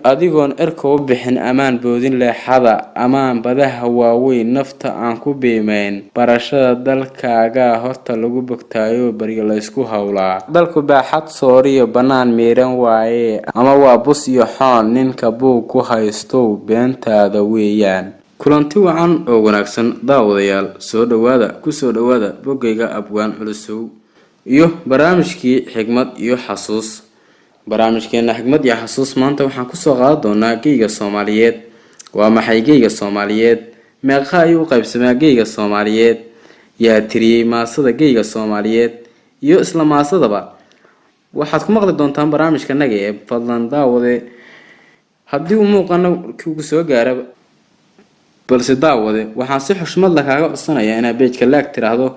adigoon erka u bixin amaan boodin leexada amaan badaha waaweyn nafta aan ku biimeyn barashada dalkaaga horta lagu bogtaayo bariga la isku hawlaa dalku baaxad sooriyo banaan miiran waaye ama waa bus iyo xoon ninka buug ku haysto beentaada weeyaan kulanti wacan oo wanaagsan daawadayaal soo dhawaada bogayga abwaan culusow iyo barnaamijkii xigmad iyo xasuus barnaamijkeena xigmad iyo xasuus maanta waxaan ku soo qaadan doonaa geeyga Soomaaliyeed waa maxay geeyga Soomaaliyeed meeqa ayuu qaybsamaa geeyga Soomaaliyeed yaa tiriyay maasada geeyga Soomaaliyeed iyo isla maasadaba waxaad ku maqli doontaan barnaamijkanaga ee fadlan daawade haddii uu muuqaano kugu soo gaaro balse daawade waxaan si xushmad leh kaaga codsanayaa inaad page-ka like tiraahdo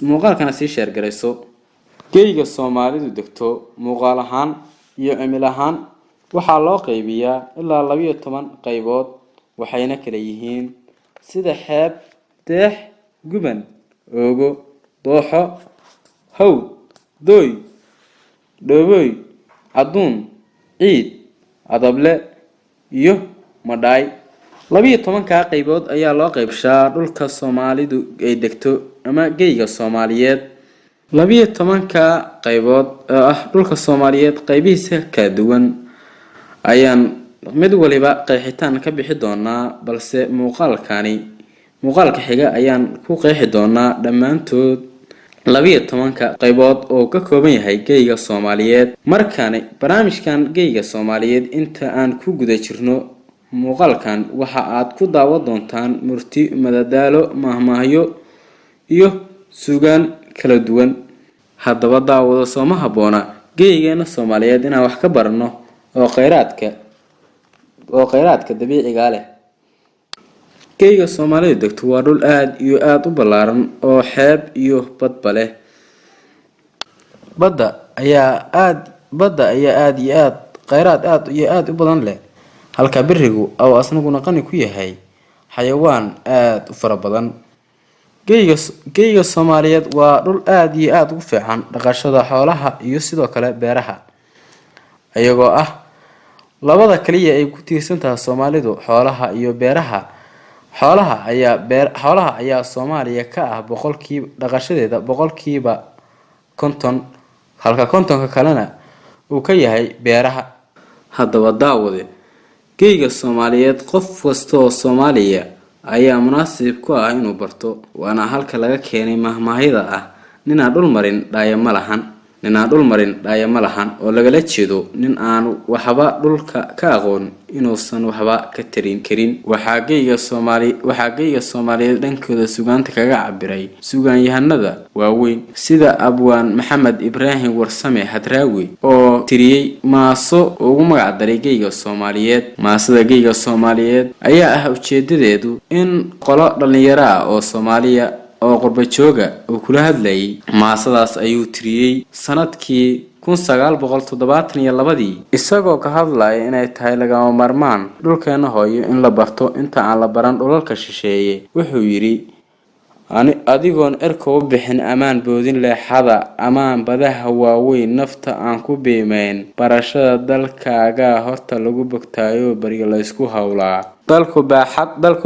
muuqaalkana sii share garayso geeyga Soomaalidu degto muuqaal ahaan iyo cimil ahaan waxaa loo qaybiyaa ilaa 12 qaybood waxayna kala yihiin sida xeeb deex guban oogo dooxo hawd dooy dhooboy aduun ciid adable iyo madhaay 12 qaybood ayaa loo qaybshaa dhulka Soomaalidu ay degto ama geeyga Soomaaliyeed 12 qaybood dhulka Soomaaliyeed qaybihiisa kala duwan ayaan mid waliba qeexitaan ka bixi doonaa balse muuqaalka xiga ayaan ku qeexi doonaa dhamaantood 12 qaybood oo ka kooban yahay geeyga Soomaaliyeed markaana barnaamijkan geeyga Soomaaliyeed inta aan ku guda jirno muuqaalkan waxa aad ku daawan doontaan murti madadaalo mahmaahyo iyo suugaan kala duwan haddaba daawado sooma haboona geeygeena Soomaaliyeed inaan wax ka barano oo kheyraadka dabiiciga leh geeyga Soomaalidu degto waa dhul aad iyo aad u ballaaran oo xeeb iyo badba leh badda ayaa aad iyo aad kheyraad aad u badan leh halka birigu oo asnaguna qani ku yahay xayawaan aad u fara badan geeyga Soomaaliyeed waa dhul aad iyo aad ugu fiican dhaqashada xoolaha iyo sidoo kale beeraha ayagoo ah labada kaliya ay ku tiirsan tahay Soomaalidu xoolaha iyo beeraha xoolaha ayaa Soomaaliya ka ah dhaqashadeeda boqolkiiba 50 halka 50 kalena uu ka yahay beeraha haddaba daawade geeyga Soomaaliyeed qof kasta oo Soomaaliya ayaa munaasib ku ah inuu barto waana halka laga keenay mahmaahida ah ninaan dhul marin dhaaya ma lahan oo lagala jeedo nin aan waxba dhulka ka aqoon inuusan waxba ka tarin karin waxaa geeyga Soomaaliyeed dhankooda sugaanta kaga cabiray sugaanyahanada waaweyn sida abwaan Maxamed Ibraahim Warsame Hadraawi oo tiriyay maaso ugu magac daray geeyga Soomaaliyeed maasada geeyga Soomaaliyeed ayaa ah ujeedadeedu in qolo dhalinyaro ah oo Soomaaliya oo qurba jooga oo kula hadlayay maasadaas ayuu tiriyay sanadkii 1972 isagoo ka hadlaya inay tahay lagama marmaan dhulkeena hooyo in la barto inta aan la baran dhulalka shisheeye wuxuu yiri adigoon erka u bixin amaan boodin leexada amaan badaha waaweyn nafta aan ku biimeyn barashada dalkaaga horta lagu bogtaayo bariga la isku hawlaa dalku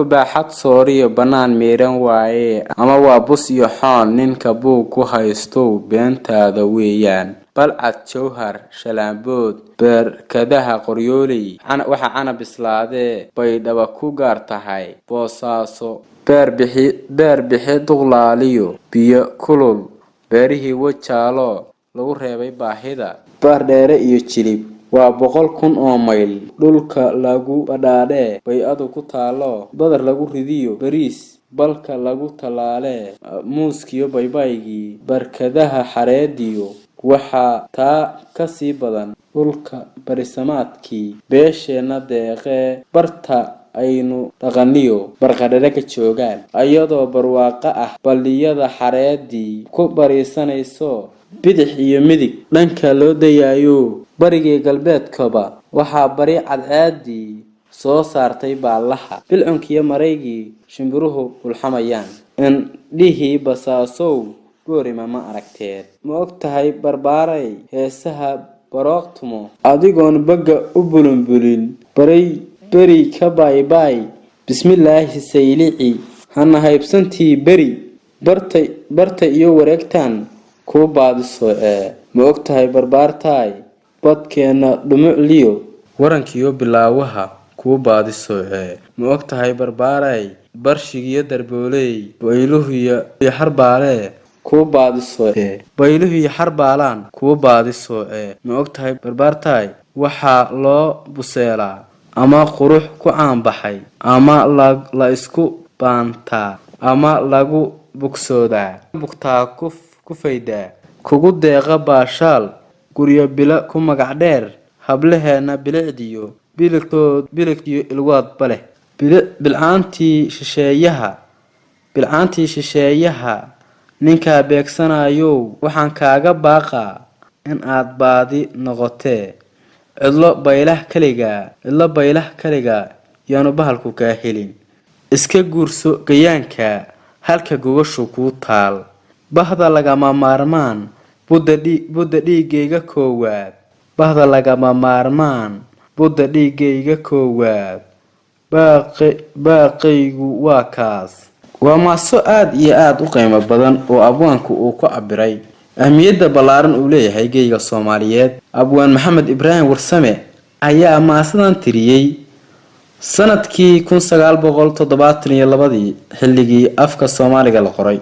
baaxad sooriyo banaan miiran waaye ama waa bus iyo xoon ninka buug ku haysto beentaada weeyaan balcad jawhar shalaambood beerkadaha qoryooley waxa ana bislaadee bay dhaba ku gaar tahay boosaaso beer bixi duqlaaliyo biyo kulul beerihii wajaalo lagu reebay baahida baar dheere iyo jilib waa 100,000 oo mayl dhulka lagu badhaadhe bay adu ku taalo badar lagu ridiyo bariis balka lagu talaale muuskiyo baybaygii barkadaha xareediyo waxaa taa ka sii badan dhulka barisamaadkii beesheena deeqee barta aynu dhaqaniyo barqadhada ka joogaan ayadoo barwaaqo ah balliyada xareedii ku bariisanayso bidix iyo midig dhanka loo dayayo barigii galbeedkaba waxaa bari cadceedii soo saartay baalaha bilcunkiyo mareygii shimbiruhu ulxamayaan indhihii basaasow goorima ma aragteed ma ogtahay barbaaray heesaha baroqtumo adigoon baga u bulunbulin beri ka baay bismillaahi saylici hana haybsantii beri barta iyo wareegtan ku baadiso ma ogtahay barbaartaay badkeena dhumucliyo warankiyo bilaawaha ku baadiso ma ogtahay barbaaray barshigiyo darbooley bayluhu iyo harbaale ku baadiso bayluhu iyo harbaalaan ku baadiso ma ogtahay barbaartaay waxa loo buseelaa ama qurux ku aanbaxay ama la isku baantaa ama lagu bugsoodaa bugtaa ku faydaa kugu deeqa baashaal guryo bila ku magac dheer hablaheena bilicdiyo biligtiyo ilwaad bale bilcaantii shisheeyaha ninka beegsanayo waxaan kaaga baaqaa in aad baadi noqotee cidlo baylah kaliga yaanu bahalku kaa helin iska guurso gayaanka halka gogashu kuu taal bahda lagama maarmaan budda dhiigayga koowaad baaqaygu waa kaas waa maaso aad iyo aad u qiimo badan oo abwaanku uu ku cabiray ahmiyadda ballaaran uu leeyahay geyga Soomaaliyeed abwaan Maxamed Ibraahim Warsame ayaa maasadan tiriyay sanadkii 1972 xilligii afka Soomaaliga la qoray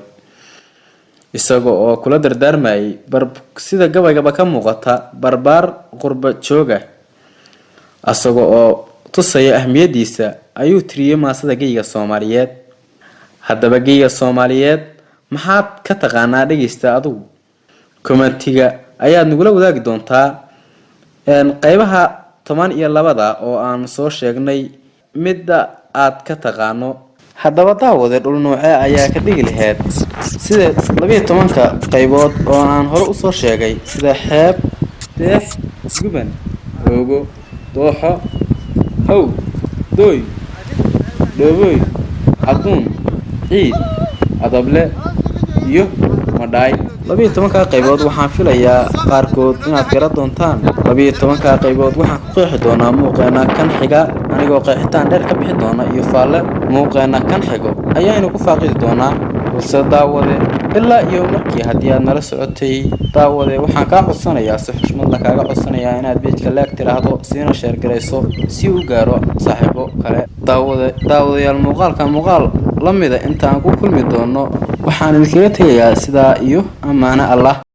isagoo oo kula dardaarmayay sida gabaygaba ka muuqata barbaar qurba jooga asagoo oo tusaya ahmiyadiisa ayuu tiriyay maasada geyga Soomaaliyeed haddaba geyga Soomaaliyeed maxaad ka taqaanaa dhageysta adigu commentiga ayaad nagula wadaagi doontaa qaybaha 12 oo aan soo sheegnay midda aad ka taqaano haddaba daawade dhul noocee ayaa ka dhigi lahayd sida 12 qaybood oo aan hore u soo sheegay sida xeeb deex guban oogo dooxo haw dooy dhooboy aduun ciid adable iyo madhaay 12 qaybood waxaan filayaa qaarkood inaad garan doontaan 12 qaybood waxaan ku qeexi doonaa muuqeena kan xiga anigoo qeexitaan dheer ka bixi doona iyo faalle muuqeena kan xigo ayaanu ku faaqidi doonaa balse daawade ilaa iyo markii haddii aad nala socotay daawade waxaan kaa codsanayaa si xushmad la kaaga codsanayaa inaad page-ka like tiraahdo siina share garayso si uu gaaro saaxiibo kale daawadayaal muuqaal lamida intaan ku kulmi doono waxaan idinkaga tegayaa sidaa iyo amaana Allah